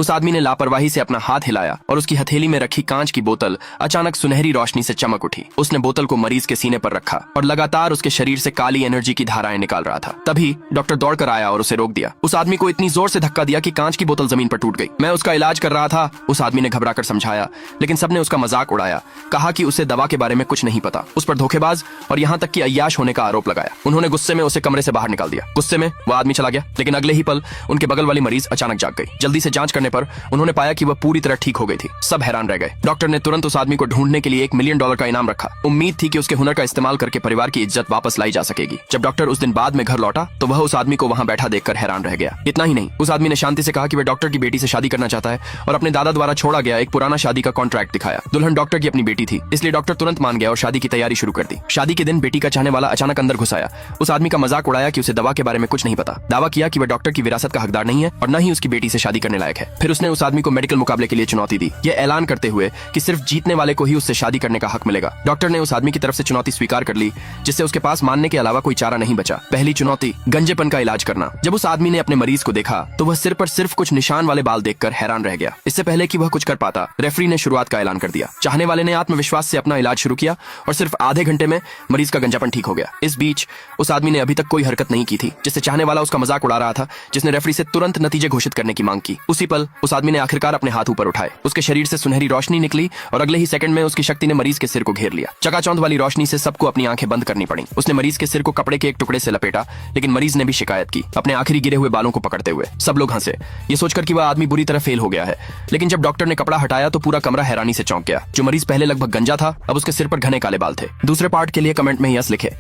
उस आदमी ने लापरवाही से अपना हाथ हिलाया और उसकी हथेली में रखी कांच की बोतल अचानक सुनहरी रोशनी से चमक उठी। उसने बोतल को मरीज के सीने पर रखा और लगातार उसके शरीर से काली एनर्जी की धाराएं निकाल रहा था। तभी डॉक्टर दौड़कर आया और उसे रोक दिया। उस आदमी को इतनी जोर से धक्का दिया कि कांच की बोतल जमीन पर टूट गई। मैं उसका इलाज कर रहा था, उस आदमी ने घबराकर समझाया, लेकिन सबने उसका मजाक उड़ाया। कहा कि उसे दवा के बारे में कुछ नहीं पता, उस पर धोखेबाज और यहाँ तक कि अय्याश होने का आरोप लगाया। उन्होंने गुस्से में उसे कमरे से बाहर निकाल दिया। गुस्से में वह आदमी चला गया, लेकिन अगले ही पल उनके बगल वाली मरीज अचानक जाग गई। जल्दी से जांच करने पर उन्होंने पाया कि वह पूरी तरह ठीक हो गई थी। सब हैरान रह गए। डॉक्टर ने तुरंत उस आदमी को ढूंढने के लिए $1 मिलियन का इनाम रखा। उम्मीद थी कि उसके हुनर का इस्तेमाल करके परिवार की इज्जत वापस लाई जा सकेगी। जब डॉक्टर उस दिन बाद में घर लौटा तो वह उस आदमी को वहां बैठा देखकर हैरान रह गया। इतना ही नहीं, उस आदमी ने शांति से कहा कि वह डॉक्टर की बेटी से शादी करना चाहता है और अपने दादा द्वारा छोड़ा गया एक पुराना शादी का कॉन्ट्रैक्ट दिखाया। दुल्हन डॉक्टर की अपनी बेटी थी, इसलिए डॉक्टर तुरंत मान गया और शादी की तैयारी शुरू कर दी। शादी के दिन बेटी का चाहने वाला अचानक अंदर घुस आया। उस आदमी का मजाक उड़ाया कि उसे दवा के बारे में कुछ नहीं पता। दावा किया कि वह डॉक्टर की विरासत का हकदार नहीं है और न ही उसकी बेटी से शादी करने लायक है। फिर उसने उस आदमी को मेडिकल मुकाबले के लिए चुनौती दी, यह ऐलान करते हुए कि सिर्फ जीतने वाले को ही उससे शादी करने का हक मिलेगा। डॉक्टर ने उस आदमी की तरफ से चुनौती स्वीकार कर ली, जिससे उसके पास मानने के अलावा कोई चारा नहीं बचा। पहली चुनौती, गंजेपन का इलाज करना। जब उस आदमी ने अपने मरीज को देखा तो वह सिर पर सिर्फ कुछ निशान वाले बाल देखकर हैरान रह गया। इससे पहले कि वह कुछ कर पाता, रेफरी ने शुरुआत का ऐलान कर दिया। चाहने वाले ने आत्मविश्वास से अपना इलाज शुरू किया और सिर्फ आधे घंटे में मरीज का गंजापन ठीक हो गया। इस बीच उस आदमी ने अभी तक कोई हरकत नहीं की थी, जिससे चाहने वाला उसका मजाक उड़ा रहा था, जिसने रेफरी से तुरंत नतीजे घोषित करने की मांग की। उसी पल उस आदमी ने आखिरकार अपने हाथ ऊपर उठाए। उसके शरीर से सुनहरी रोशनी निकली और अगले ही सेकंड में उसकी शक्ति ने मरीज के सिर को घेर लिया। चकाचौंध वाली रोशनी से सबको अपनी आंखें बंद करनी पड़ी। उसने मरीज के सिर को कपड़े के एक टुकड़े से लपेटा, लेकिन मरीज ने भी शिकायत की, अपने आखिरी गिरे हुए बालों को पकड़ते हुए। सब लोग हंसे, ये सोचकर कि वह आदमी बुरी तरह फेल हो गया है। लेकिन जब डॉक्टर ने कपड़ा हटाया तो पूरा कमरा हैरानी से चौंक गया। जो मरीज पहले लगभग गंजा था, अब उसके सिर पर घने काले बाल थे। दूसरे पार्ट के लिए कमेंट में यस लिखे।